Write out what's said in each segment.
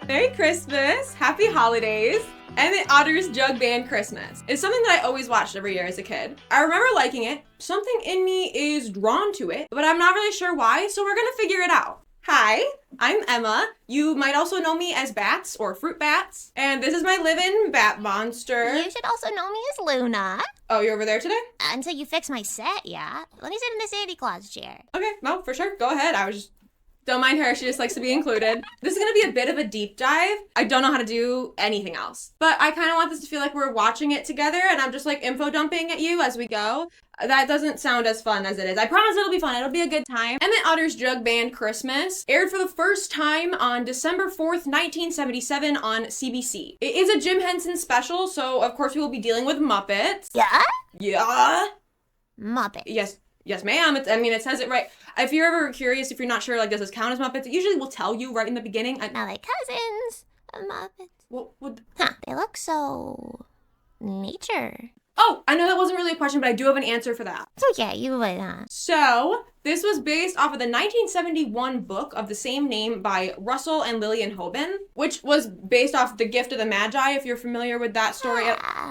Merry Christmas, Happy Holidays. Emmet Otter's Jug-band Christmas is something that I always watched every year as a kid. I remember liking it. Something in me is drawn to it, but I'm not really sure why, so we're gonna figure it out. Hi, I'm Emma. You might also know me as Bats or Fruit Bats. And this is my live-in bat monster. You should also know me as Luna. Oh, you're over there today? Until you fix my set, yeah. Let me sit in the Santa Claus chair. Okay, no, for sure. Go ahead. Don't mind her, she just likes to be included. This is gonna be a bit of a deep dive. I don't know how to do anything else. But I kind of want this to feel like we're watching it together and I'm just like info dumping at you as we go. That doesn't sound as fun as it is. I promise it'll be fun. It'll be a good time. Emmet Otter's Jug-band Christmas aired for the first time on December 4th, 1977 on CBC. It is a Jim Henson special, so of course we will be dealing with Muppets. Yeah? Yeah? Muppet. Yes, ma'am. It says it right. If you're ever curious, if you're not sure, like, does this count as Muppets? It usually will tell you right in the beginning. Now like cousins of Muppets. What would... Huh, they look so... nature. Oh, I know that wasn't really a question, but I do have an answer for that. So yeah, you would, huh? So, this was based off of the 1971 book of the same name by Russell and Lillian Hoban, which was based off The Gift of the Magi, if you're familiar with that story.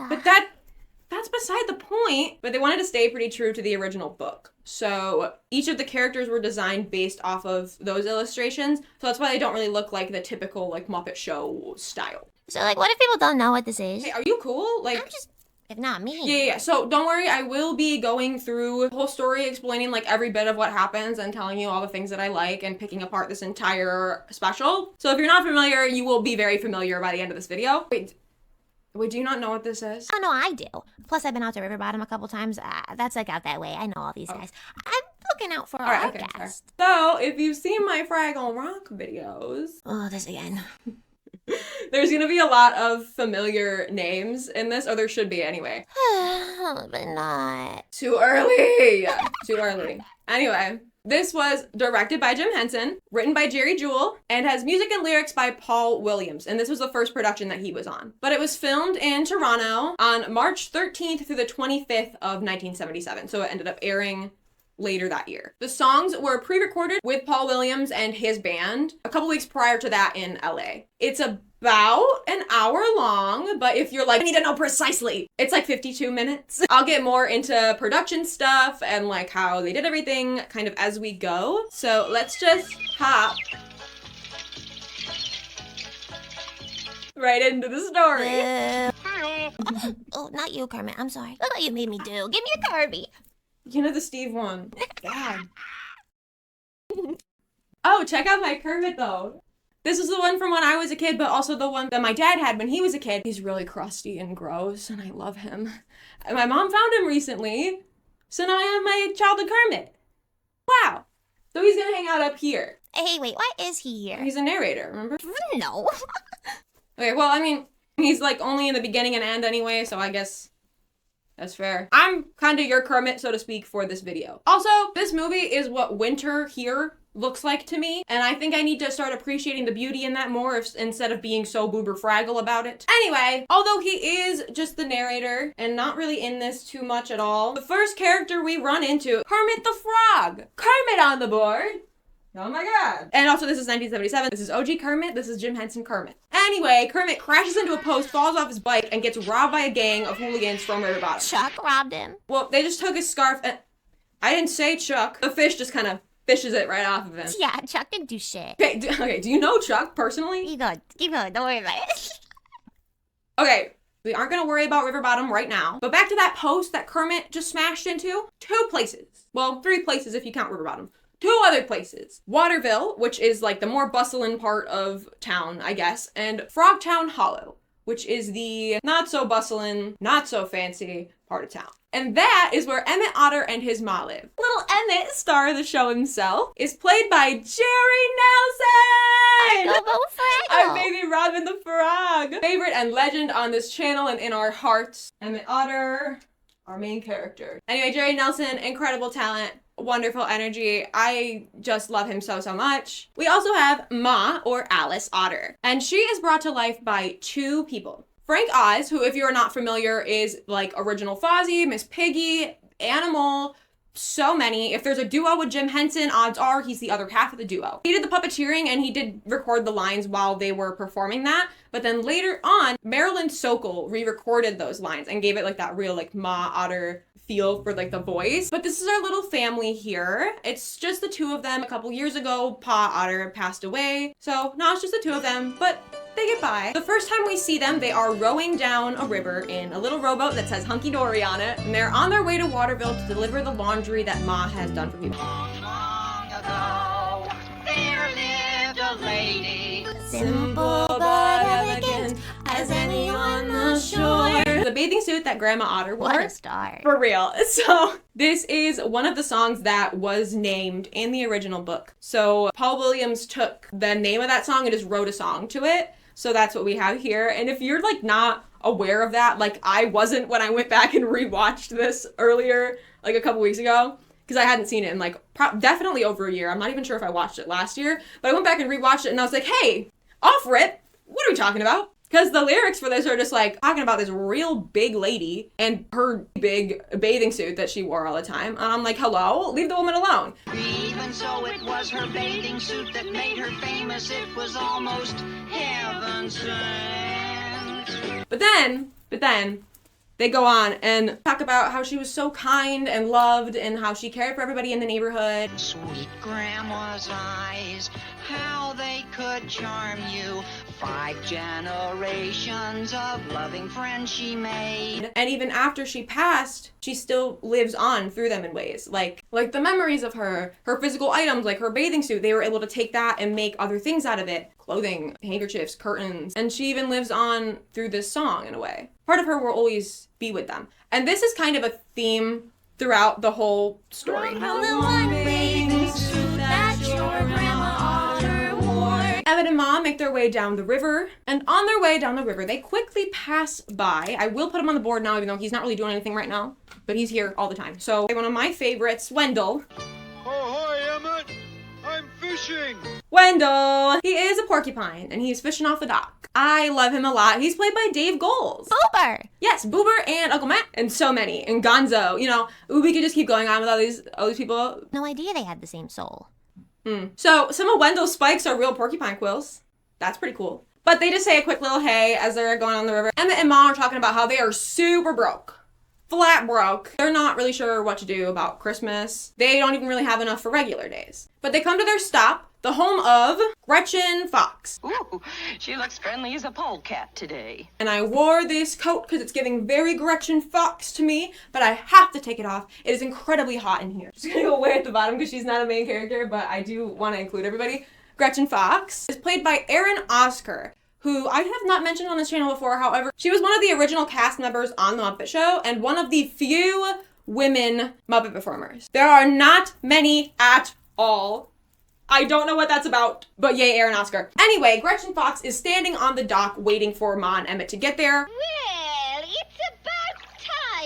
But that's beside the point. But they wanted to stay pretty true to the original book. So each of the characters were designed based off of those illustrations. So that's why they don't really look like the typical like Muppet Show style. So like, what if people don't know what this is? Hey, are you cool? Like, I'm just, if not me. Yeah. So don't worry, I will be going through the whole story, explaining like every bit of what happens and telling you all the things that I like and picking apart this entire special. So if you're not familiar, you will be very familiar by the end of this video. Wait, do you not know what this is? Oh, no, I do. Plus, I've been out to River Bottom a couple times. That's like out that way. I know all these guys. I'm looking out for our podcast. So, if you've seen my Fraggle Rock videos... Oh, this again. There's gonna be a lot of familiar names in this, or there should be anyway. But not. Too early! Too early. Anyway. This was directed by Jim Henson, written by Jerry Jewell, and has music and lyrics by Paul Williams. And this was the first production that he was on. But it was filmed in Toronto on March 13th through the 25th of 1977. So it ended up airing later that year. The songs were pre-recorded with Paul Williams and his band a couple weeks prior to that in LA. It's about an hour long, but if you're like, I need to know precisely, it's like 52 minutes. I'll get more into production stuff and like how they did everything kind of as we go. So let's just hop right into the story. Oh, not you, Kermit. I'm sorry. Look what you made me do. Give me a Kirby. You know the Steve one. God. Oh, check out my Kermit though. This is the one from when I was a kid, but also the one that my dad had when he was a kid. He's really crusty and gross, and I love him. And my mom found him recently, so now I have my childhood Kermit. Wow. So he's gonna hang out up here. Hey, wait, why is he here? He's a narrator, remember? No. Okay, well, I mean, he's like only in the beginning and end anyway, so I guess that's fair. I'm kind of your Kermit, so to speak, for this video. Also, this movie is what winter here looks like to me, and I think I need to start appreciating the beauty in that more instead of being so boober fraggle about it. Anyway, although he is just the narrator and not really in this too much at all, the first character we run into, Kermit the Frog. Kermit on the board. Oh my god. And also this is 1977. This is OG Kermit. This is Jim Henson Kermit. Anyway, Kermit crashes into a post, falls off his bike, and gets robbed by a gang of hooligans from River Bottom. Chuck robbed him. Well, they just took his scarf and... I didn't say Chuck. The fish just kind of fishes it right off of him. Yeah, Chuck didn't do shit. Okay, do you know Chuck personally? Keep going, don't worry about it. Okay, we aren't gonna worry about River Bottom right now. But back to that post that Kermit just smashed into. 2 places. Well, 3 places if you count River Bottom. 2 other places. Waterville, which is like the more bustling part of town, I guess, and Frogtown Hollow, which is the not so bustling, not so fancy part of town. And that is where Emmet Otter and his ma live. Little Emmet, star of the show himself, is played by Jerry Nelson! Our baby Robin the Frog! Favorite and legend on this channel and in our hearts. Emmet Otter, our main character. Anyway, Jerry Nelson, incredible talent. Wonderful energy. I just love him so much. We also have Ma, or Alice Otter, and she is brought to life by 2 people. Frank Oz, who if you're not familiar is like original Fozzie, Miss Piggy, Animal, so many. If there's a duo with Jim Henson, odds are he's the other half of the duo. He did the puppeteering and he did record the lines while they were performing that. But then later on, Marilyn Sokol re-recorded those lines and gave it like that real like Ma Otter feel for like the voice. But this is our little family here. It's just the two of them. A couple years ago, Pa Otter passed away. So now it's just the two of them, but they get by. The first time we see them, they are rowing down a river in a little rowboat that says Hunky Dory on it. And they're on their way to Waterville to deliver the laundry that Ma has done for people. Long, long ago, there lived a lady. Simple but elegant as any on the shore. The bathing suit that Grandma Otter wore. What a star. For real. So this is one of the songs that was named in the original book. So Paul Williams took the name of that song and just wrote a song to it. So that's what we have here. And if you're like not aware of that, like I wasn't when I went back and rewatched this earlier, like a couple weeks ago, because I hadn't seen it in like definitely over a year. I'm not even sure if I watched it last year, but I went back and rewatched it and I was like, hey, off rip, what are we talking about? Because the lyrics for this are just like talking about this real big lady and her big bathing suit that she wore all the time. And I'm like, hello, leave the woman alone. Even so, it was her bathing suit that made her famous. It was almost heaven sent. But then they go on and talk about how she was so kind and loved and how she cared for everybody in the neighborhood. Sweet grandma's eyes, how they could charm you. 5 generations of loving friends she made. And even after she passed, she still lives on through them in ways. Like the memories of her physical items, like her bathing suit, they were able to take that and make other things out of it. Clothing, handkerchiefs, curtains. And she even lives on through this song in a way. Part of her will always be with them. And this is kind of a theme throughout the whole story. Emmet and Ma make their way down the river, and on their way down the river, they quickly pass by. I will put him on the board now, even though he's not really doing anything right now, but he's here all the time. So, one of my favorites, Wendell. Oh, hi, Emmet. I'm fishing. Wendell! He is a porcupine, and he's fishing off the dock. I love him a lot. He's played by Dave Goelz. Boober. Yes, Boober and Uncle Matt, and so many. And Gonzo, you know, we could just keep going on with all these people. No idea they had the same soul. So some of Wendell's spikes are real porcupine quills. That's pretty cool. But they just say a quick little hey as they're going on the river. Emmet and Ma are talking about how they are super broke. Flat broke. They're not really sure what to do about Christmas. They don't even really have enough for regular days. But they come to their stop, the home of Gretchen Fox. Ooh, she looks friendly as a polecat today. And I wore this coat because it's giving very Gretchen Fox to me, but I have to take it off. It is incredibly hot in here. Just gonna go way at the bottom because she's not a main character, but I do want to include everybody. Gretchen Fox is played by Erin Oscar, who I have not mentioned on this channel before. However, she was one of the original cast members on The Muppet Show and one of the few women Muppet performers. There are not many at all. I don't know what that's about, but yay, Erin Oscar. Anyway, Gretchen Fox is standing on the dock waiting for Ma and Emmet to get there. Well, it's about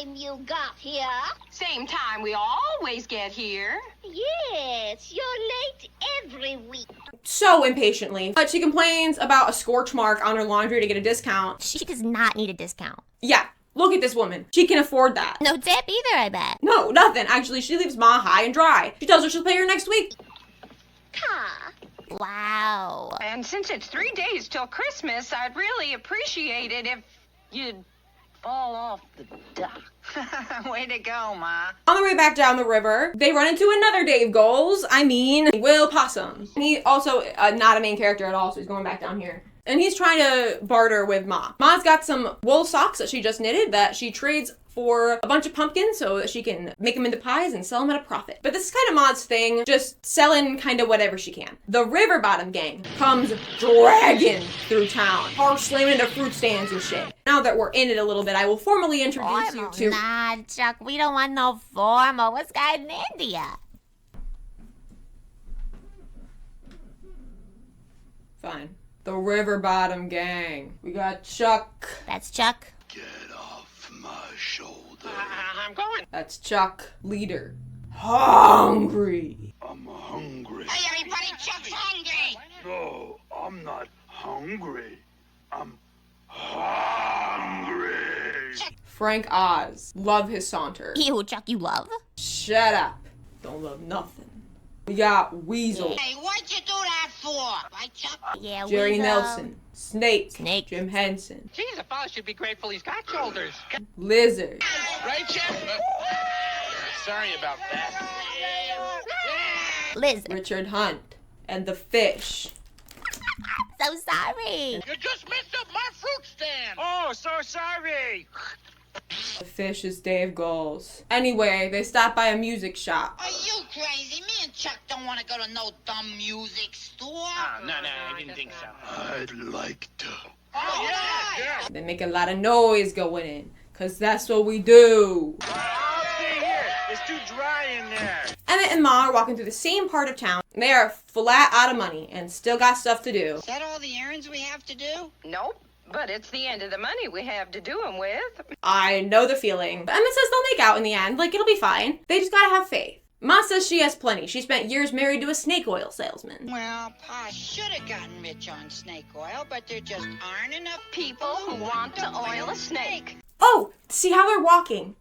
time you got here. Same time we always get here. Yes, you're late every week. So impatiently. But she complains about a scorch mark on her laundry to get a discount. She does not need a discount. Yeah, look at this woman. She can afford that. No tip either, I bet. No, nothing. Actually, she leaves Ma high and dry. She tells her she'll pay her next week. Pa. Wow. And since it's 3 days till Christmas, I'd really appreciate it if you'd fall off the dock. Way to go, Ma. On the way back down the river, they run into another Dave Goelz. I mean, Will Possum. And he also not a main character at all, so he's going back down here. And he's trying to barter with Ma. Ma's got some wool socks that she just knitted that she trades for a bunch of pumpkins so that she can make them into pies and sell them at a profit. But this is kind of Ma's thing, just selling kind of whatever she can. The River Bottom gang comes dragging through town, car slamming into fruit stands and shit. Now that we're in it a little bit, I will formally introduce you to... Nah, Chuck, we don't want no formal. What's got in India? Fine. The River Bottom gang. We got Chuck. That's Chuck. Get off my shoulder. I'm going. That's Chuck, leader. Hungry. I'm hungry. Hey, everybody, Chuck's hungry. No, I'm not hungry. I'm hungry. Frank Oz. Love his saunter. Ew, Chuck, you love? Shut up. Don't love nothing. We got Weasel, Hey, what'd you do that for? Right, Chuck? Yeah, Jerry Weasel. Nelson, Snake, Snake. Jim Henson, Geez, a fellow should be grateful he's got shoulders. Lizard, Right, Jeff? Sorry about that. Lizard. Richard Hunt, and the Fish. So sorry. You just messed up my fruit stand. Oh, so sorry. The Fish is Dave Goals. Anyway, they stopped by a music shop. Are you crazy? Me and Chuck don't want to go to no dumb music store. Oh, no, I didn't think so. I'd like to. Oh, yeah. They make a lot of noise going in, cause that's what we do. I'll stay here. It's too dry in there. Emmett and Ma are walking through the same part of town. They are flat out of money and still got stuff to do. Is that all the errands we have to do? Nope. But it's the end of the money we have to do them with. I know the feeling. But Emmett says they'll make out in the end. Like, it'll be fine. They just gotta have faith. Ma says she has plenty. She spent years married to a snake oil salesman. Well, Pa should have gotten rich on snake oil, but there just aren't enough People who want to oil a snake. Oh, see how they're walking.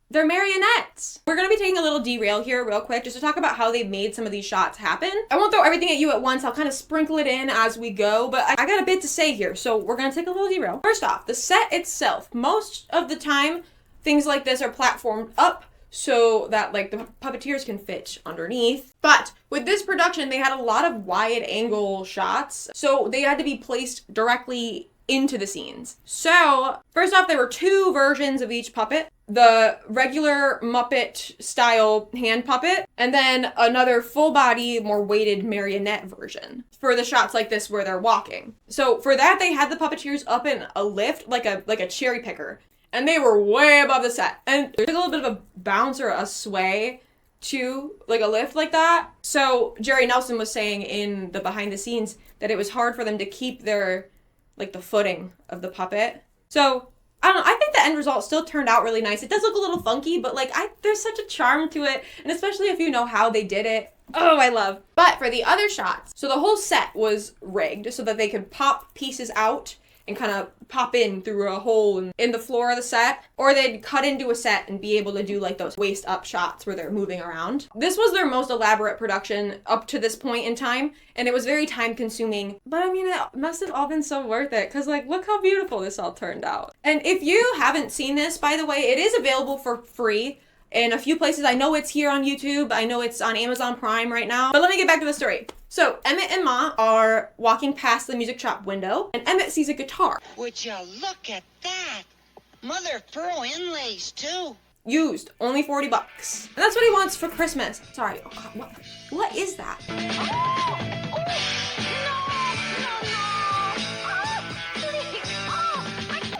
They're marionettes. We're gonna be taking a little derail here real quick just to talk about how they made some of these shots happen. I won't throw everything at you at once. I'll kind of sprinkle it in as we go, but I got a bit to say here, so we're gonna take a little derail. First off, the set itself. Most of the time, things like this are platformed up so that like the puppeteers can fit underneath. But with this production, they had a lot of wide angle shots, so they had to be placed directly into the scenes. So first off, there were two versions of each puppet. The regular Muppet style hand puppet, and then another full body, more weighted marionette version for the shots like this where they're walking. So for that, they had the puppeteers up in a lift, like a cherry picker, and they were way above the set. And there's a little bit of a bounce or a sway to like a lift like that. So Jerry Nelson was saying in the behind the scenes that it was hard for them to keep their like the footing of the puppet. So I don't know, I think the end result still turned out really nice. It does look a little funky, but like there's such a charm to it, and especially if you know how they did it. Oh, I love. But for the other shots, so the whole set was rigged so that they could pop pieces out and kind of pop in through a hole in the floor of the set, or they'd cut into a set and be able to do like those waist up shots where they're moving around. This was their most elaborate production up to this point in time, and it was very time consuming, but I mean, it must have all been so worth it, because like, look how beautiful this all turned out. And if you haven't seen this, by the way, it is available for free in a few places. I know it's here on YouTube. I know it's on Amazon Prime right now. But let me get back to the story. So Emmett and Ma are walking past the music shop window, and Emmett sees a guitar. Would you look at that? Mother of pearl inlays, too. Used, only $40. And that's what he wants for Christmas. Sorry, oh God, what is that?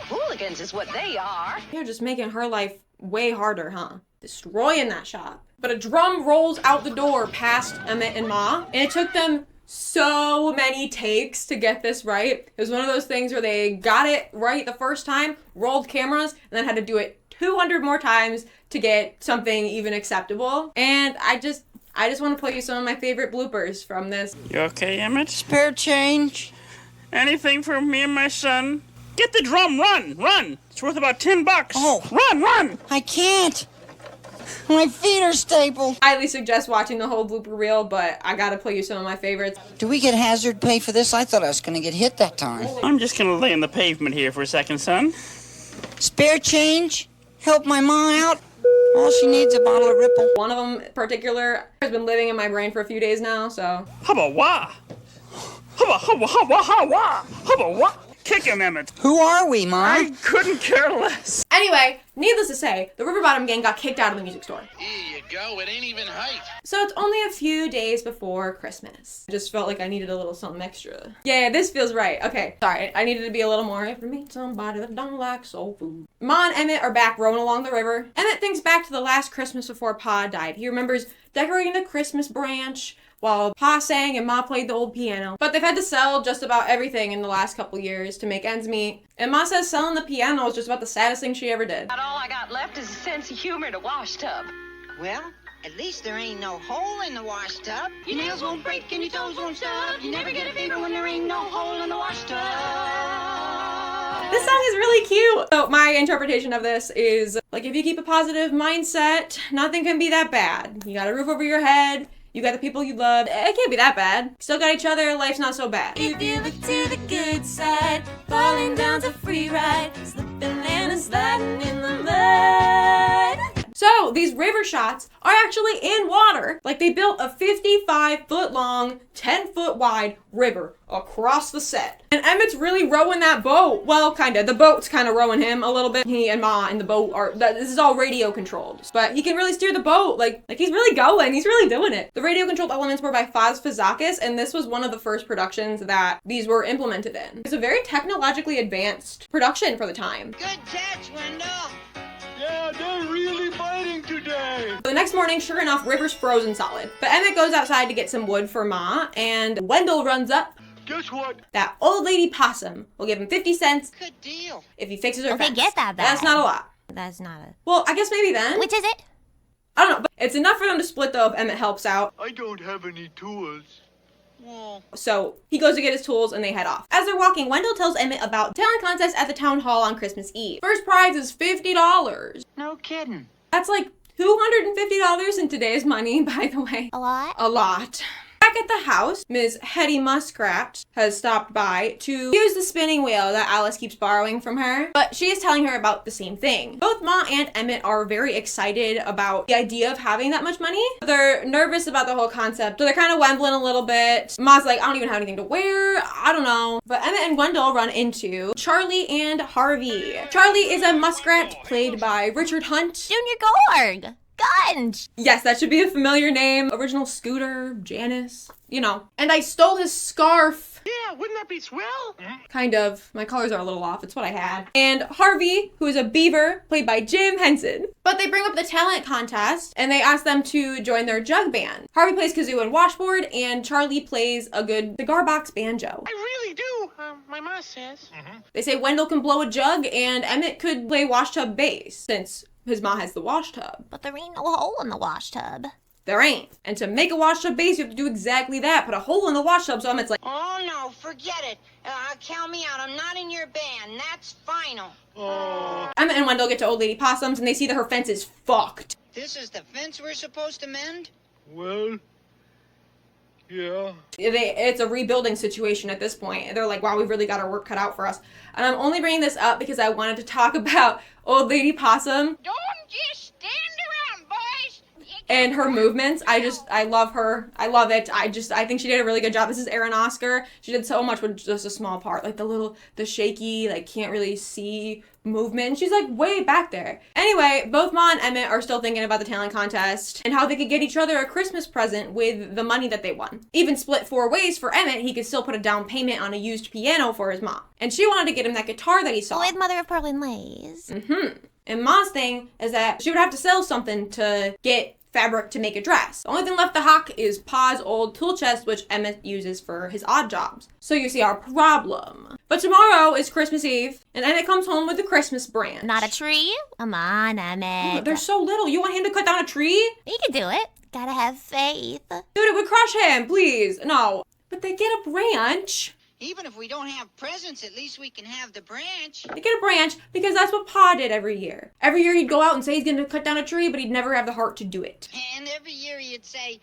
Hooligans is what they are. They're just making her life way harder, huh? Destroying that shop. But a drum rolls out the door past Emmett and Ma, and it took them so many takes to get this right. It was one of those things where they got it right the first time, rolled cameras, and then had to do it 200 more times to get something even acceptable. And I just want to play you some of my favorite bloopers from this. You okay, Emmett? Spare change? Anything for me and my son? Get the drum, run! It's worth about $10. Oh. Run! I can't. My feet are stapled. I highly suggest watching the whole blooper reel, but I gotta play you some of my favorites. Do we get hazard pay for this? I thought I was going to get hit that time. I'm just gonna lay on the pavement here for a second, son. Spare change? Help my ma out? All she needs is a bottle of Ripple. One of them in particular has been living in my brain for a few days now, so. Hubba wah! Hubba wah! Kick him, Emmett. Who are we, Ma? I couldn't care less. Anyway, needless to say, the River Bottom gang got kicked out of the music store. Here you go, it ain't even height. So it's only a few days before Christmas. I just felt like I needed a little something extra. Yeah, this feels right. Okay, sorry, I needed to be a little more. If you meet somebody that don't like soul food. Ma and Emmett are back rowing along the river. Emmett thinks back to the last Christmas before Pa died. He remembers decorating the Christmas branch while Pa sang and Ma played the old piano. But they've had to sell just about everything in the last couple years to make ends meet. And Ma says selling the piano is just about the saddest thing she ever did. About all I got left is a sense of humor in a wash tub. Well, at least there ain't no hole in the wash tub. Your nails won't break and your toes won't stub. You never get a fever when there ain't no hole in the wash tub. This song is really cute. So my interpretation of this is, like, if you keep a positive mindset, nothing can be that bad. You got a roof over your head. You got the people you love. It can't be that bad. Still got each other. Life's not so bad. If you look to the good side, falling down's a free ride, slipping and sliding in the mud. So these river shots are actually in water. Like, they built a 55-foot long, 10-foot wide river across the set. And Emmet's really rowing that boat. Well, kind of. The boat's kind of rowing him a little bit. He and Ma in the boat are, this is all radio controlled. But he can really steer the boat. Like he's really going. He's really doing it. The radio controlled elements were by Faz Fazakis, and this was one of the first productions that these were implemented in. It's a very technologically advanced production for the time. Good catch, Wendell. Yeah, they're really fighting today. The next morning, sure enough, River's frozen solid. But Emmet goes outside to get some wood for Ma, and Wendell runs up. Guess what? That old lady possum will give him 50 cents Good deal. if he fixes her Don't they fence. get that bad? That's not a lot. That's not a... Well, I guess maybe then. Which is it? I don't know, but it's enough for them to split though if Emmet helps out. I don't have any tools. Well, So he goes to get his tools and they head off. As they're walking, Wendell tells Emmet about the talent contest at the town hall on Christmas Eve. First prize is $50. no kidding. That's like $250 in today's money, by the way. A lot? A lot. Back at the house, Ms. Hetty Muskrat has stopped by to use the spinning wheel that Alice keeps borrowing from her, but she is telling her about the same thing. Both Ma and Emmet are very excited about the idea of having that much money. They're nervous about the whole concept, so they're kind of wembling a little bit. Ma's like, I don't even have anything to wear. I don't know. But Emmet and Wendell run into Charlie and Harvey. Charlie is a muskrat played by Richard Hunt. Junior Gorg! Gunge! Yes, that should be a familiar name. Original Scooter, Janice, you know. And I stole his scarf. Yeah, wouldn't that be swell? Kind of. My colors are a little off. It's what I had. And Harvey, who is a beaver, played by Jim Henson. But they bring up the talent contest, and they ask them to join their jug band. Harvey plays kazoo and washboard, and Charlie plays a good cigar box banjo. I really do, my ma says. They say Wendell can blow a jug, and Emmet could play washtub bass, since his ma has the washtub. But there ain't no hole in the wash tub. There ain't. And to make a washtub bass, you have to do exactly that. Put a hole in the washtub, so Emmet's like, Oh, no, forget it. Count me out. I'm not in your band. That's final. Emmet and Wendell get to Old Lady Possum's, and they see that her fence is fucked. This is the fence we're supposed to mend? Well, yeah. It's a rebuilding situation at this point. They're like, wow, we've really got our work cut out for us. And I'm only bringing this up because I wanted to talk about Old Lady Possum Don't just stand around, boys. and her movements. I love her. I love it. I think she did a really good job. This is Erin Oscar. She did so much with just a small part. Like the shaky, like can't really see movement. She's like way back there. Anyway, both Ma and Emmet are still thinking about the talent contest and how they could get each other a Christmas present with the money that they won. Even split 4 ways for Emmet, he could still put a down payment on a used piano for his mom. And she wanted to get him that guitar that he saw. With Mother of Pearl and Lays. And Ma's thing is that she would have to sell something to get fabric to make a dress. The only thing left to hock is Pa's old tool chest, which Emmet uses for his odd jobs. So you see our problem. But tomorrow is Christmas Eve, and Emmet comes home with the Christmas branch. Not a tree? Come on, Emmet. They're so little. You want him to cut down a tree? He can do it. Gotta have faith. Dude, it would crush him, please. No. But they get a branch. Even if we don't have presents, at least we can have the branch. They get a branch because that's what Pa did every year. Every year he'd go out and say he's gonna cut down a tree, but he'd never have the heart to do it. And every year he'd say,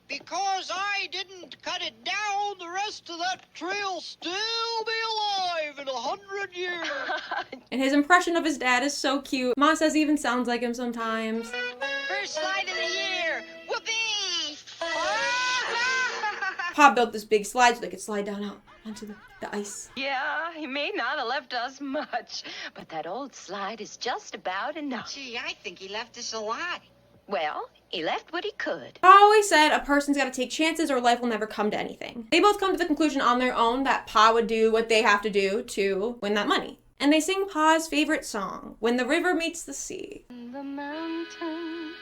because I didn't cut it down, the rest of that tree'll still be alive in 100 years. And his impression of his dad is so cute. Ma says he even sounds like him sometimes. First slide of the year. Whoopee! Pa built this big slide so they could slide down out onto the ice. Yeah, he may not have left us much, but that old slide is just about enough. Gee, I think he left us a lot. Well, he left what he could. Pa always said a person's got to take chances or life will never come to anything. They both come to the conclusion on their own that Pa would do what they have to do to win that money. And they sing Pa's favorite song, When the River Meets the Sea. The mountain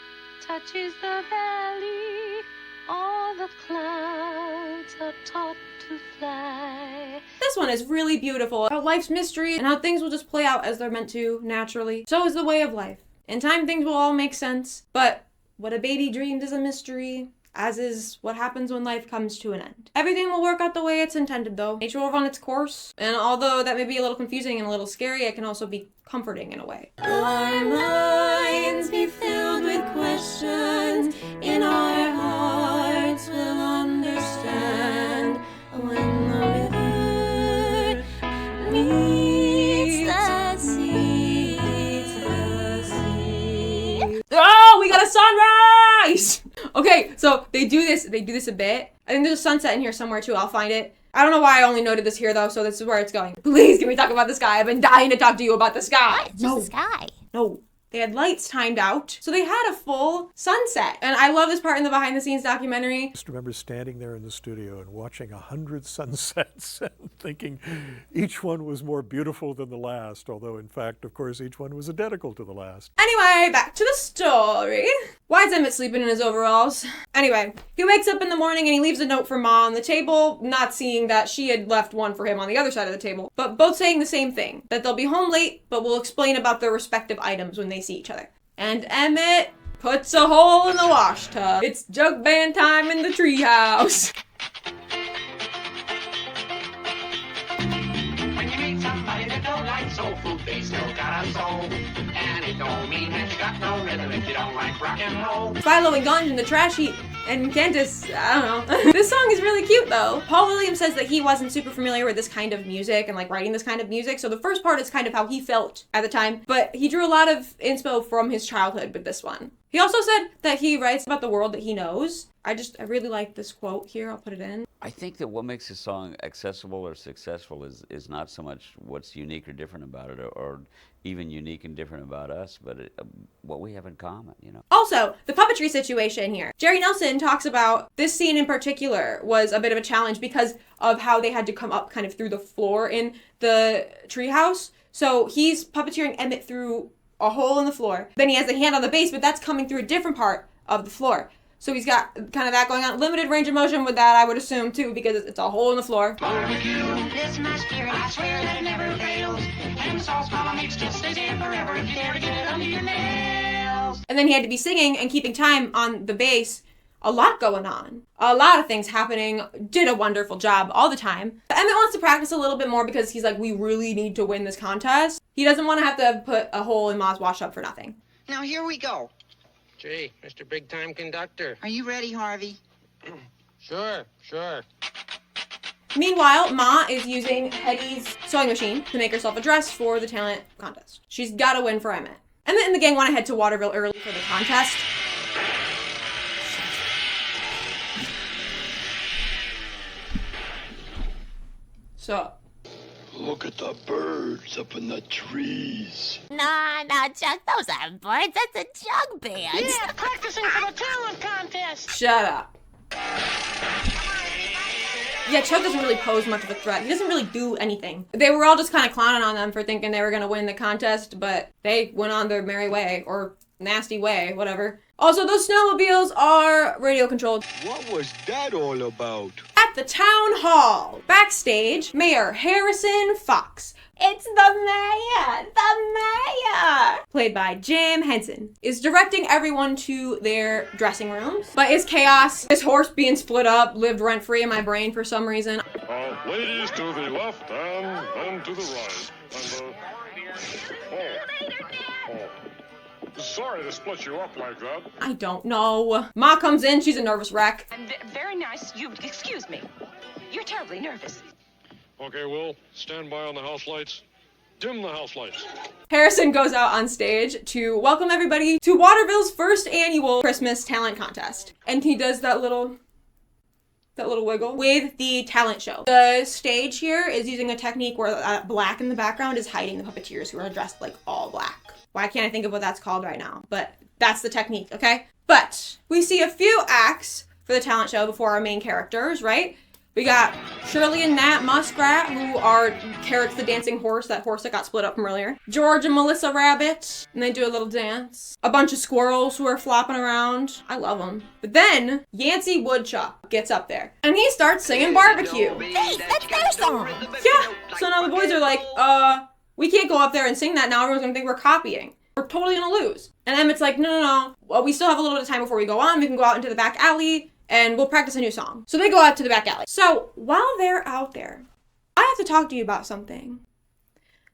touches the valley, all the clouds are taught to fly. This one is really beautiful about life's mystery and how things will just play out as they're meant to, naturally. So is the way of life. In time, things will all make sense, but what a baby dreamed is a mystery. as is what happens when life comes to an end. Everything will work out the way it's intended, though. Nature will run its course, and although that may be a little confusing and a little scary, it can also be comforting in a way. Our minds be filled with questions, in our hearts we'll understand when the river meets the sea. Oh, we got a sunrise! Okay, so they do this a bit. I think there's a sunset in here somewhere too. I'll find it. I don't know why I only noted this here though, so this is where it's going. Please, can we talk about the sky? I've been dying to talk to you about the sky. What? It's just the sky. No. They had lights timed out, so they had a full sunset. And I love this part in the behind the scenes documentary. I just remember standing there in the studio and watching 100 sunsets and thinking each one was more beautiful than the last, although in fact, of course, each one was identical to the last. Anyway, back to the story. Why is Emmett sleeping in his overalls? Anyway, he wakes up in the morning and he leaves a note for Ma on the table, not seeing that she had left one for him on the other side of the table, but both saying the same thing, that they'll be home late, but will explain about their respective items when they see each other. And Emmett puts a hole in the wash tub. It's jug-band time in the treehouse. When you meet somebody that don't like soul food, they still got a soul. And it don't mean that you got no rhythm if you don't like rock and roll. Philo and Gunge in the trash heap. And Candace, I don't know. This song is really cute though. Paul Williams says that he wasn't super familiar with this kind of music and like writing this kind of music. So the first part is kind of how he felt at the time, but he drew a lot of inspo from his childhood with this one. He also said that he writes about the world that he knows. I really like this quote here. I'll put it in. I think that what makes a song accessible or successful is not so much what's unique or different about it, or even unique and different about us, but what we have in common, you know. Also, the puppetry situation here. Jerry Nelson talks about this scene in particular was a bit of a challenge because of how they had to come up kind of through the floor in the treehouse. So he's puppeteering Emmett through a hole in the floor. Then he has a hand on the base, but that's coming through a different part of the floor. So he's got kind of that going on. Limited range of motion with that, I would assume, too, because it's a hole in the floor. Barbecue, this my spirit, I swear that it never fails. And sauce mama makes till stays in forever if you dare to get it under your nails. And then he had to be singing and keeping time on the bass. A lot going on. A lot of things happening. Did a wonderful job all the time. Emmett wants to practice a little bit more because he's like, we really need to win this contest. He doesn't want to have to put a hole in Ma's wash up for nothing. Now here we go. Gee, Mr. Big Time Conductor. Are you ready, Harvey? Sure. Meanwhile, Ma is using Hetty's sewing machine to make herself a dress for the talent contest. She's got to win for Emmett. Emmett and the gang want to head to Waterville early for the contest. So, look at the birds up in the trees. Nah, Chuck, those aren't birds. That's a jug band. Yeah, practicing for the talent contest. shut up. Yeah, Chuck doesn't really pose much of a threat. He doesn't really do anything. They were all just kind of clowning on them for thinking they were going to win the contest, but they went on their merry way, or nasty way, whatever. Also, those snowmobiles are radio controlled. What was that all about? At the town hall, backstage, Mayor Harrison Fox. It's the mayor, played by Jim Henson, is directing everyone to their dressing rooms. But it's chaos. This horse being split up lived rent-free in my brain for some reason. Ladies to the left and to the right. Sorry to split you up like that. I don't know. Ma comes in, she's a nervous wreck. Very nice. You excuse me. You're terribly nervous. Okay, Will, stand by on the house lights. Dim the house lights. Harrison goes out on stage to welcome everybody to Waterville's first annual Christmas talent contest. And he does that little wiggle with the talent show. The stage here is using a technique where black in the background is hiding the puppeteers who are dressed like all black. Why can't I think of what that's called right now? But that's the technique, okay? But we see a few acts for the talent show before our main characters, right? We got Shirley and Nat Muskrat, who are Carrot's the dancing horse, that horse that got split up from earlier. George and Melissa Rabbit, and they do a little dance. A bunch of squirrels who are flopping around. I love them. But then, Yancey Woodchuck gets up there, and he starts singing Barbecue. Hey, that's their song. Yeah, so now the boys are like, we can't go up there and sing that now. Everyone's gonna think we're copying. We're totally gonna lose. And Emmett's like, no. Well, we still have a little bit of time before we go on. We can go out into the back alley and we'll practice a new song. So they go out to the back alley. So while they're out there, I have to talk to you about something.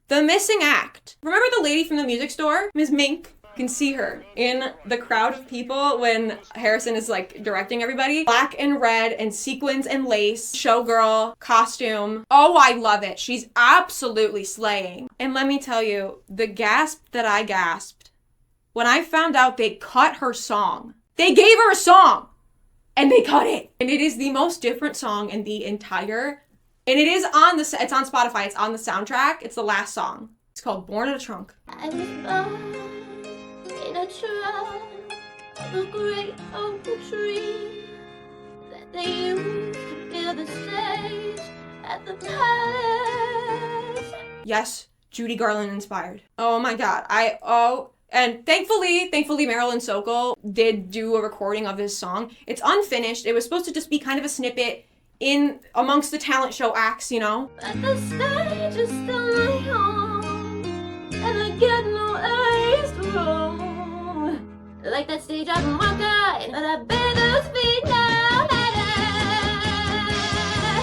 The missing act. Remember the lady from the music store? Ms. Mink? You can see her in the crowd of people when Harrison is like directing everybody. Black and red and sequins and lace, showgirl, costume. Oh, I love it. She's absolutely slaying. And let me tell you, the gasp that I gasped when I found out they cut her song. They gave her a song and they cut it. And it is the most different song in the entire, and it is on the, it's on Spotify. It's on the soundtrack. It's the last song. It's called Born in a Trunk. I was born in a trunk of a great oak tree that they used to build a stage at the palace. Yes, Judy Garland inspired. Oh my God. And thankfully Marilyn Sokol did do a recording of this song. It's unfinished. It was supposed to just be kind of a snippet in amongst the talent show acts, you know? But the stage is still my home, and I get no areas to roam. Like that stage out in Wonka, but I better speed now.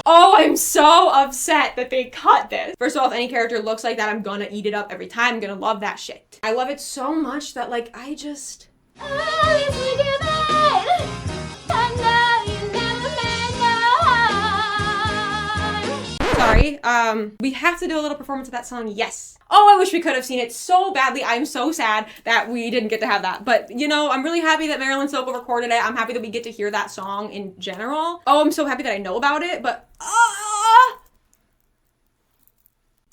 Oh, I'm so upset that they cut this. First of all, if any character looks like that, I'm gonna eat it up every time. I'm gonna love that shit. I love it so much that like, I just... Sorry, we have to do a little performance of that song, yes. Oh, I wish we could have seen it so badly. I'm so sad that we didn't get to have that. But, you know, I'm really happy that Marilyn Sokol recorded it. I'm happy that we get to hear that song in general. Oh, I'm so happy that I know about it, but...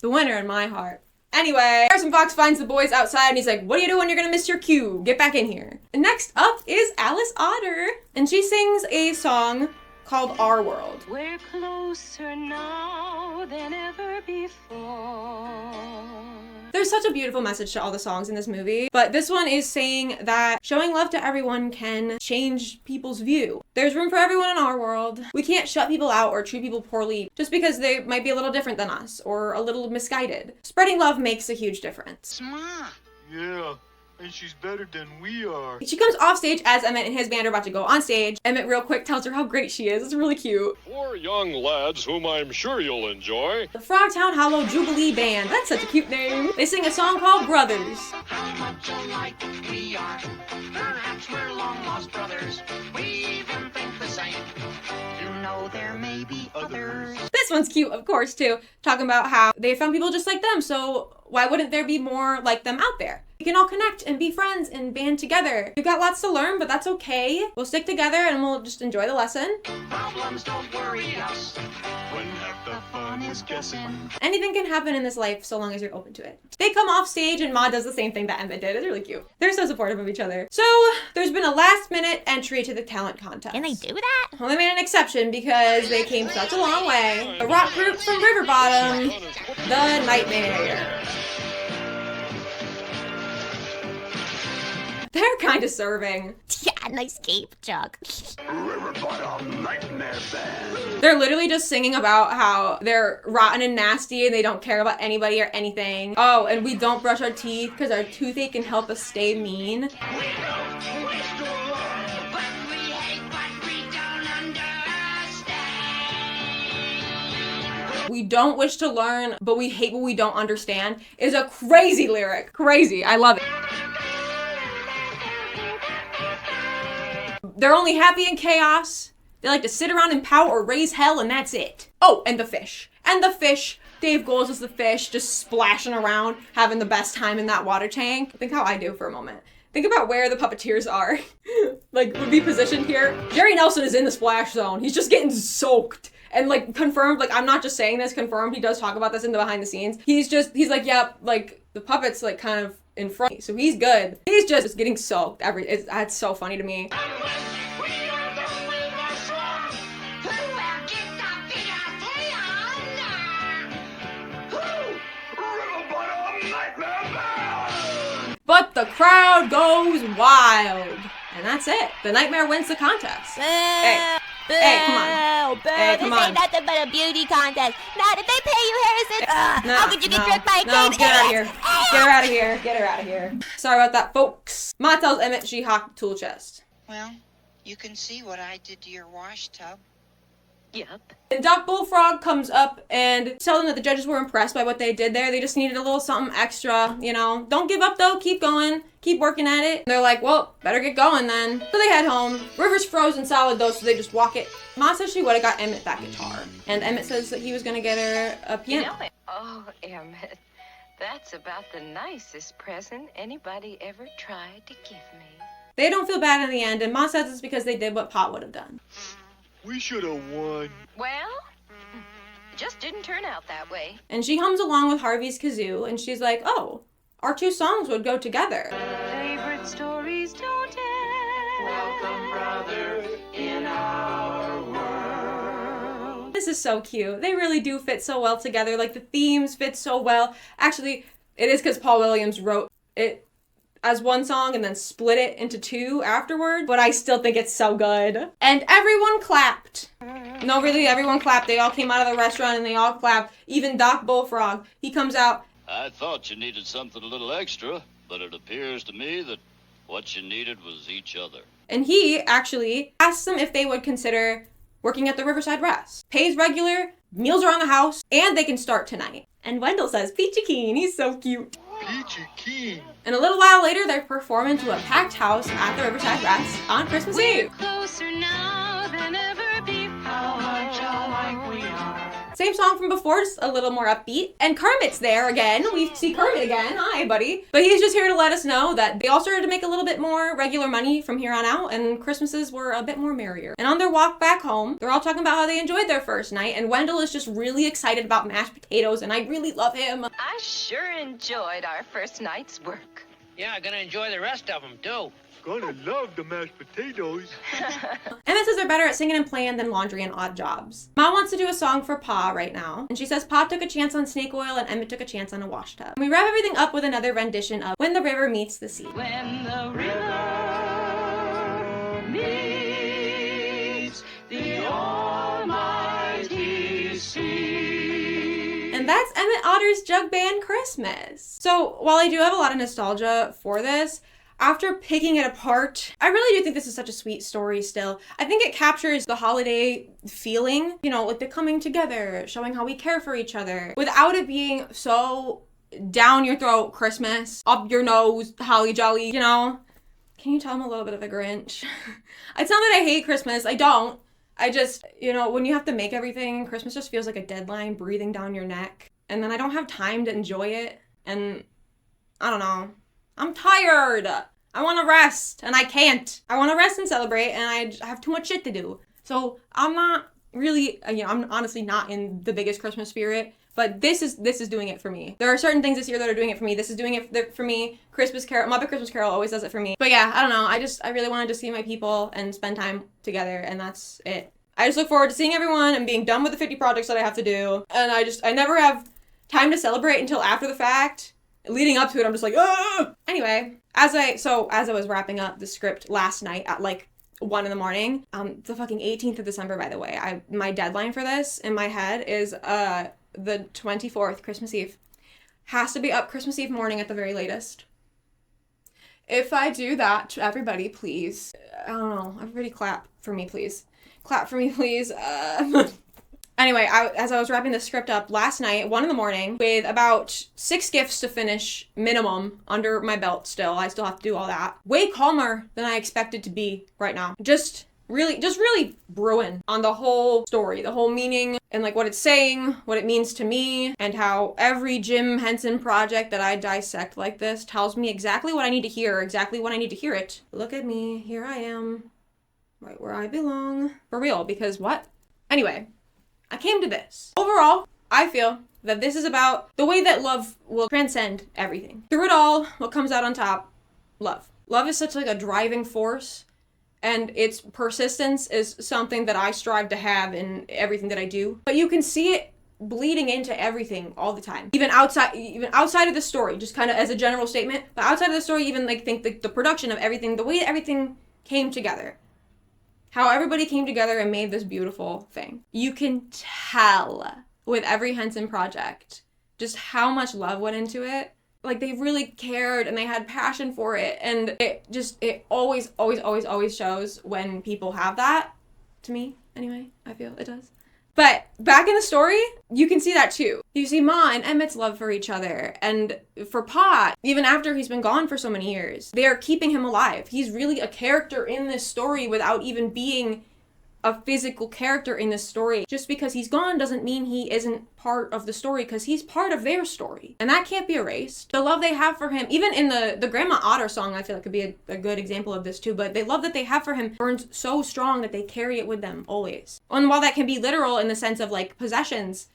the winner in my heart. Anyway, Harrison Fox finds the boys outside and he's like, what are you doing? You're gonna miss your cue. Get back in here. And next up is Alice Otter. And she sings a song called Our World. We're closer now than ever before. There's such a beautiful message to all the songs in this movie, but this one is saying that showing love to everyone can change people's view. There's room for everyone in our world. We can't shut people out or treat people poorly just because they might be a little different than us or a little misguided. Spreading love makes a huge difference. Yeah, and she's better than we are. She comes off stage as Emmet and his band are about to go on stage. Emmet real quick tells her how great she is. It's really cute. 4 young lads whom I'm sure you'll enjoy. The Frogtown Hollow Jubilee Band. That's such a cute name. They sing a song called Brothers. How much alike we are. Perhaps we're long lost brothers. We even think the same. You know there may be others. This one's cute, of course, too. Talking about how they found people just like them, so why wouldn't there be more like them out there? We can all connect and be friends and band together. We've got lots to learn, but that's okay. We'll stick together and we'll just enjoy the lesson. Problems don't worry us when half the fun is guessing. Anything can happen in this life so long as you're open to it. They come off stage and Ma does the same thing that Emmet did. It's really cute. They're so supportive of each other. So there's been a last minute entry to the talent contest. Can they do that? Well, they made an exception because they came such a long way. A rock group from River Bottom, The Nightmare. They're kind of serving. Yeah, nice cape, Chuck. They're literally just singing about how they're rotten and nasty and they don't care about anybody or anything. Oh, and we don't brush our teeth because our toothache can help us stay mean. We don't wish to learn, but we hate what we don't understand is a crazy lyric. Crazy. I love it. They're only happy in chaos. They like to sit around and pout or raise hell, and that's it. Oh, and the fish. And the fish. Dave Goles is the fish, just splashing around, having the best time in that water tank. Think how I do for a moment. Think about where the puppeteers are. Like, would be positioned here. Jerry Nelson is in the splash zone. He's just getting soaked. And like, confirmed, like, I'm not just saying this, confirmed, he does talk about this in the behind the scenes. He's like, yeah, like, the puppet's like kind of in front, so he's good. He's just getting soaked. That's so funny to me. But the crowd goes wild. And that's it. The Nightmare wins the contest. Hey, come on. Hey, come This on. ain't nothing but a beauty contest. Now, did they pay you, Harrison? How could you get drunk by a No, kid? get her out of here. Get her out of here. Get her out of here. Sorry about that, folks. Ma tells Emmet she hocked the tool chest. Well, You can see what I did to your wash tub. Yep. And Doc Bullfrog comes up and tells them that the judges were impressed by what they did there. They just needed a little something extra, you know. Don't give up though, keep going, keep working at it. And they're like, well, better get going then. So they head home. River's frozen solid though, so they just walk it. Ma says she would've got Emmett that guitar. And Emmett says that he was gonna get her a piano. You know, oh, Emmet, that's about the nicest present anybody ever tried to give me. They don't feel bad in the end, and Ma says it's because they did what Pa would have done. We should have won. Well, it just didn't turn out that way. And she hums along with Harvey's kazoo, and she's like, oh, our two songs would go together. Favorite stories don't end. Welcome, brother, in our world. This is so cute. They really do fit so well together. Like, the themes fit so well. Actually, it is because Paul Williams wrote it as one song and then split it into two afterward, but I still think it's so good. And everyone clapped. No, really, everyone clapped. They all came out of the restaurant and they all clapped. Even Doc Bullfrog, he comes out. I thought you needed something a little extra, but it appears to me that what you needed was each other. And he actually asked them if they would consider working at the Riverside Rest. Pays regular, meals are on the house, and they can start tonight. And Wendell says, Peachy Keen, he's so cute. Peachy Keen. And a little while later, they're performing to a packed house at the Riverside Rest on Christmas Eve. Closer now than ever before. How much alike we are. Same song from before, just a little more upbeat. And Kermit's there again. We see Kermit again. Hi, buddy. But he's just here to let us know that they all started to make a little bit more regular money from here on out, and Christmases were a bit more merrier. And on their walk back home, they're all talking about how they enjoyed their first night, and Wendell is just really excited about mashed potatoes, and I really love him. I sure enjoyed our first night's work. Yeah, I'm gonna enjoy the rest of them, too. Gonna love the mashed potatoes. Emma says they're better at singing and playing than laundry and odd jobs. Ma wants to do a song for Pa right now, and she says Pa took a chance on snake oil and Emmett took a chance on a wash tub. And we wrap everything up with another rendition of When the River Meets the Sea. When the river meets the almighty sea. And that's Emmet Otter's Jug Band Christmas. So while I do have a lot of nostalgia for this, after picking it apart, I really do think this is such a sweet story still. I think it captures the holiday feeling, you know, like the coming together, showing how we care for each other, without it being so down your throat Christmas, up your nose, holly jolly, you know? Can you tell I'm a little bit of a Grinch? It's not that I hate Christmas, I don't. I just, you know, when you have to make everything, Christmas just feels like a deadline breathing down your neck. And then I don't have time to enjoy it. And I don't know. I'm tired. I want to rest and I can't. I want to rest and celebrate and I have too much shit to do. So I'm not really, you know, I'm honestly not in the biggest Christmas spirit, but this is doing it for me. There are certain things this year that are doing it for me. This is doing it for me. Christmas Carol, Muppet Christmas Carol always does it for me. But yeah, I don't know. I really wanted to see my people and spend time together, and that's it. I just look forward to seeing everyone and being done with the 50 projects that I have to do. And I never have time to celebrate until after the fact. Leading up to it, I'm just like, ah! Anyway, as I was wrapping up the script last night at like 1 in the morning, the fucking 18th of December, by the way, my deadline for this in my head is the 24th, Christmas Eve. Has to be up Christmas Eve morning at the very latest. If I do that to everybody, please, I don't know, everybody clap for me, please. Clap for me, please. Anyway, as I was wrapping the script up last night, 1 in the morning, with about 6 gifts to finish minimum under my belt still. I still have to do all that. Way calmer than I expected to be right now. Just really brewing on the whole story, the whole meaning, and like what it's saying, what it means to me, and how every Jim Henson project that I dissect like this tells me exactly what I need to hear, exactly when I need to hear it. Look at me, here I am, right where I belong. For real, because what? Anyway. I came to this. Overall, I feel that this is about the way that love will transcend everything. Through it all, what comes out on top? Love. Love is such like a driving force, and its persistence is something that I strive to have in everything that I do. But you can see it bleeding into everything all the time. Even outside of the story, just kind of as a general statement, but outside of the story, even like think the production of everything, the way that everything came together. How everybody came together and made this beautiful thing. You can tell with every Henson project just how much love went into it. like they really cared and they had passion for it. And it always shows when people have that. To me, anyway, I feel it does. But back in the story, you can see that too. You see Ma and Emmet's love for each other. And for Pot, even after he's been gone for so many years, they are keeping him alive. He's really a character in this story without even being a physical character in this story. Just because he's gone doesn't mean he isn't part of the story, because he's part of their story. And that can't be erased. The love they have for him, even in the Grandma Otter song, I feel like could be a good example of this too, but the love that they have for him burns so strong that they carry it with them always. And while that can be literal in the sense of like possessions,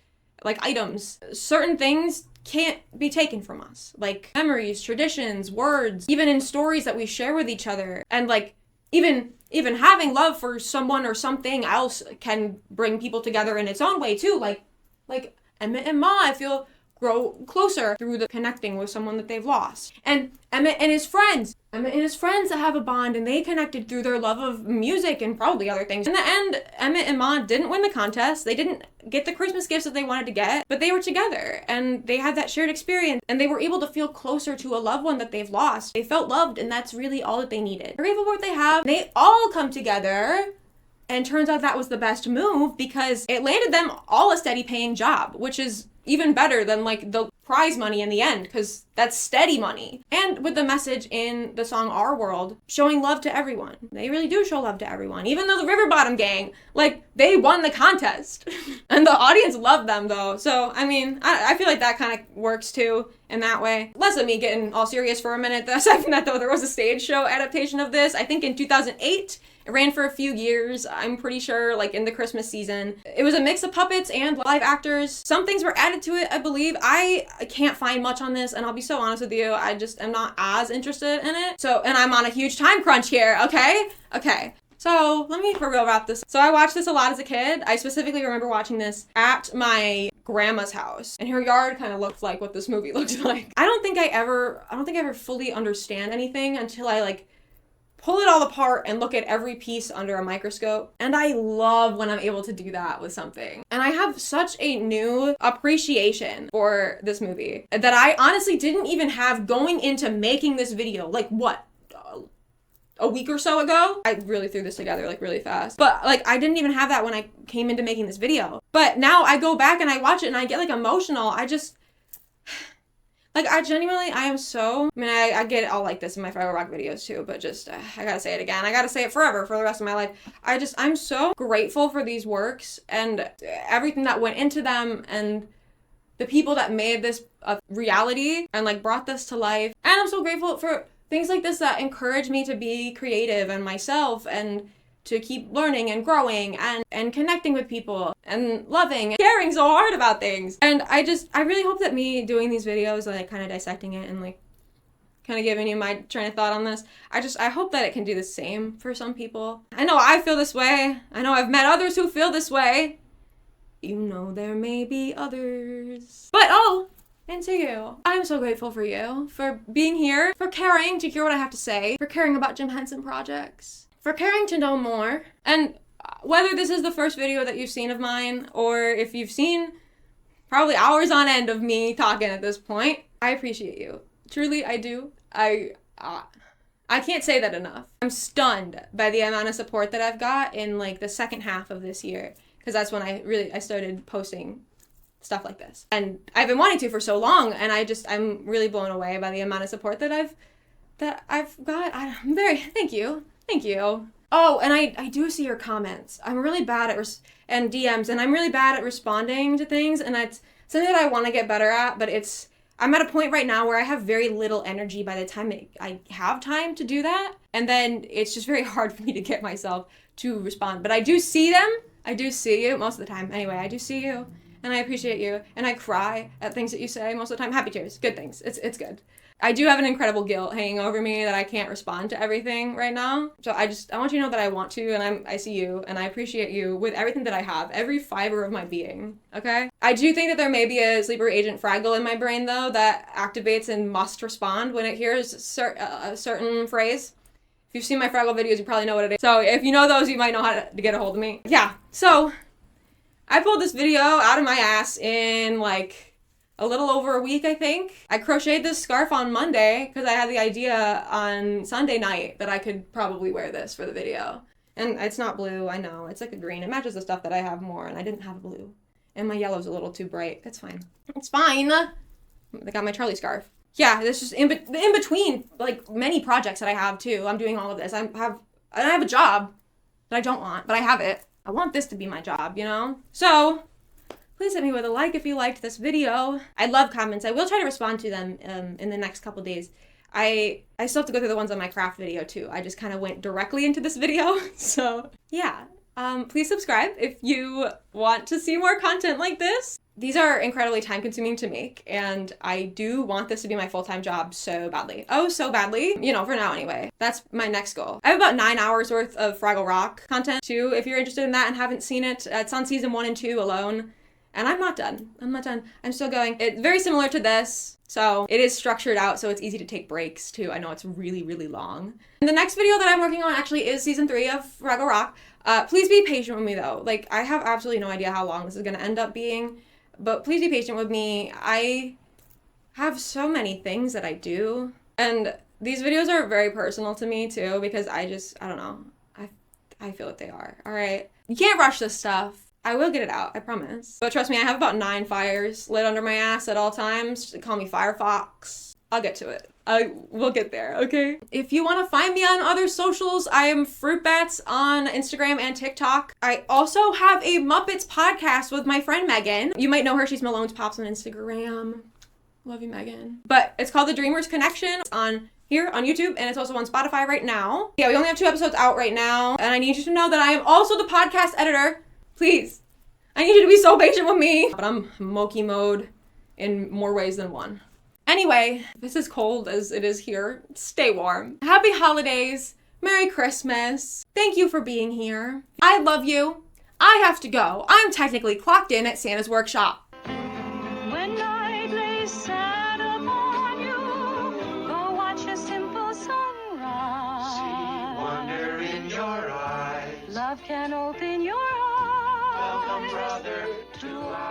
like items, certain things can't be taken from us. Like memories, traditions, words, even in stories that we share with each other. And like even having love for someone or something else can bring people together in its own way too. Like Emmet and Ma, I feel, grow closer through the connecting with someone that they've lost. And Emmet and his friends that have a bond, and they connected through their love of music and probably other things. In the end, Emmet and Ma didn't win the contest. They didn't get the Christmas gifts that they wanted to get, but they were together and they had that shared experience, and they were able to feel closer to a loved one that they've lost. They felt loved, and that's really all that they needed. They're grateful for what they have. They all come together, and turns out that was the best move because it landed them all a steady paying job, which is even better than like the prize money in the end, because that's steady money. And with the message in the song Our World, showing love to everyone. They really do show love to everyone. Even though the River Bottom gang, like, they won the contest. And the audience loved them though. So, I mean, I feel like that kind of works too in that way. Less of me getting all serious for a minute. Aside from that though, there was a stage show adaptation of this, I think in 2008. It ran for a few years, I'm pretty sure, like in the Christmas season. It was a mix of puppets and live actors. Some things were added to it, I believe. I can't find much on this, and I'll be so honest with you, I just am not as interested in it. So, and I'm on a huge time crunch here, okay? Okay. So, let me for real wrap this. So I watched this a lot as a kid. I specifically remember watching this at my grandma's house, and her yard kind of looked like what this movie looked like. I don't think I ever fully understand anything until I like pull it all apart and look at every piece under a microscope. And I love when I'm able to do that with something. And I have such a new appreciation for this movie that I honestly didn't even have going into making this video. Like what? A week or so ago? I really threw this together like really fast. But like I didn't even have that when I came into making this video. But now I go back and I watch it and I get like emotional. I am so, I get all like this in my Fraggle Rock videos too, but just, I gotta say it again. I gotta say it forever for the rest of my life. I'm so grateful for these works and everything that went into them and the people that made this a reality and like brought this to life. And I'm so grateful for things like this that encourage me to be creative and myself and to keep learning and growing and connecting with people and loving and caring so hard about things. And I really hope that me doing these videos, like kind of dissecting it and like kind of giving you my train of thought on this, I hope that it can do the same for some people. I know I feel this way. I know I've met others who feel this way. You know there may be others. But and to you, I'm so grateful for you, for being here, for caring to hear what I have to say, for caring about Jim Henson projects, for caring to know more. And whether this is the first video that you've seen of mine, or if you've seen probably hours on end of me talking at this point, I appreciate you. Truly, I do. I can't say that enough. I'm stunned by the amount of support that I've got in like the second half of this year, because that's when I started posting stuff like this. And I've been wanting to for so long, and I'm really blown away by the amount of support that I've got. I'm very, thank you. Thank you. Oh, and I do see your comments. I'm really bad at and DMs, and I'm really bad at responding to things, and it's something that I want to get better at, but I'm at a point right now where I have very little energy by the time I have time to do that, and then it's just very hard for me to get myself to respond. But I do see them. I do see you most of the time. Anyway, I do see you, and I appreciate you, and I cry at things that you say most of the time. Happy tears. Good things. It's good. I do have an incredible guilt hanging over me that I can't respond to everything right now. So I want you to know that I want to, and I see you, and I appreciate you with everything that I have, every fiber of my being, okay? I do think that there may be a sleeper agent Fraggle in my brain, though, that activates and must respond when it hears a certain phrase. If you've seen my Fraggle videos, you probably know what it is. So if you know those, you might know how to get a hold of me. Yeah, so I pulled this video out of my ass in like a little over a week, I think. I crocheted this scarf on Monday because I had the idea on Sunday night that I could probably wear this for the video. And it's not blue, I know. It's like a green. It matches the stuff that I have more, and I didn't have blue. And my yellow's a little too bright. It's fine. It's fine. I got my Charlie scarf. Yeah, this is in between, like, many projects that I have, too. I'm doing all of this. I have a job that I don't want, but I have it. I want this to be my job, you know? So, please hit me with a like if you liked this video. I love comments. I will try to respond to them in the next couple days. I still have to go through the ones on my craft video, too. I just kind of went directly into this video, so, yeah. Please subscribe if you want to see more content like this. These are incredibly time-consuming to make, and I do want this to be my full-time job so badly. Oh, so badly. You know, for now anyway. That's my next goal. I have about 9 hours worth of Fraggle Rock content, too, if you're interested in that and haven't seen it. It's on season 1 and 2 alone, and I'm not done. I'm still going. It's very similar to this, so it is structured out, so it's easy to take breaks, too. I know it's really, really long. And the next video that I'm working on actually is season 3 of Fraggle Rock. Please be patient with me, though. Like, I have absolutely no idea how long this is going to end up being. But please be patient with me. I have so many things that I do. And these videos are very personal to me too, because I don't know. I feel like they are. All right. You can't rush this stuff. I will get it out, I promise. But trust me, I have about 9 fires lit under my ass at all times. They call me Firefox. I'll get to it. We'll get there, okay? If you want to find me on other socials, I am Fruitbats on Instagram and TikTok. I also have a Muppets podcast with my friend Megan. You might know her. She's Malone's Pops on Instagram. Love you, Megan. But it's called The Dreamers Connection. It's on here on YouTube, and it's also on Spotify right now. Yeah, we only have 2 episodes out right now, and I need you to know that I am also the podcast editor. Please. I need you to be so patient with me. But I'm Moki mode in more ways than one. Anyway, this is cold as it is here. Stay warm. Happy holidays. Merry Christmas. Thank you for being here. I love you. I have to go. I'm technically clocked in at Santa's workshop. When night lays sad upon you, go watch a simple sunrise. See wonder in your eyes. Love can open your eyes. Welcome, brother, to our